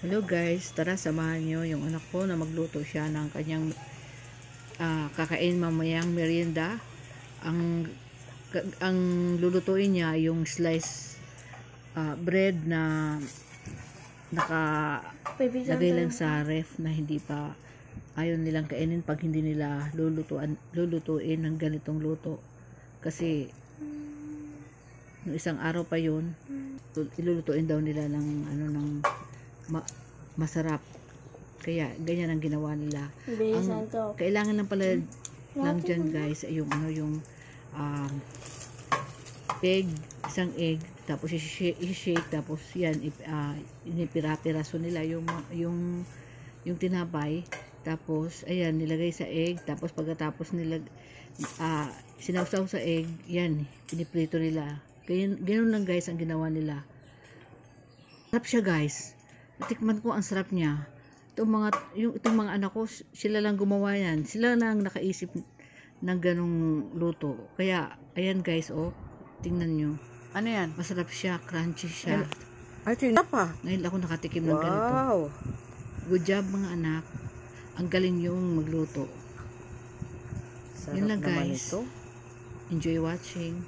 Hello guys, tara samahan nyo yung anak ko na magluto siya ng kanyang kakain mamayang merienda. Ang lulutuin niya yung slice bread na nakalagay lang sa ref na hindi pa ayaw nilang kainin pag hindi nila lulutuin ng ganitong luto. Kasi no isang araw pa yun, ilulutuin daw nila ng masarap. Kaya ganyan ang ginawa nila. Ang kailangan lang pala lang dyan guys ay yung egg, isang egg, tapos i-shake, tapos yan inipira-piraso nila yung tinapay, tapos ayan nilagay sa egg, tapos pagkatapos nila sinawsaw sa egg, yan piniprito nila. Ganyan lang guys ang ginawa nila. Sarap siya guys. Natikman ko ang sarap niya. Itong mga anak ko, sila lang gumawa yan. Sila lang nakaisip ng ganong luto. Kaya, ayan guys, tingnan nyo. Ano yan? Masarap siya, crunchy siya. Ay, tinap pa. Ngayon ako nakatikim ng ganito. Wow! Good job mga anak. Ang galing yung magluto. Sarap Yun lang naman guys. ito. Enjoy watching.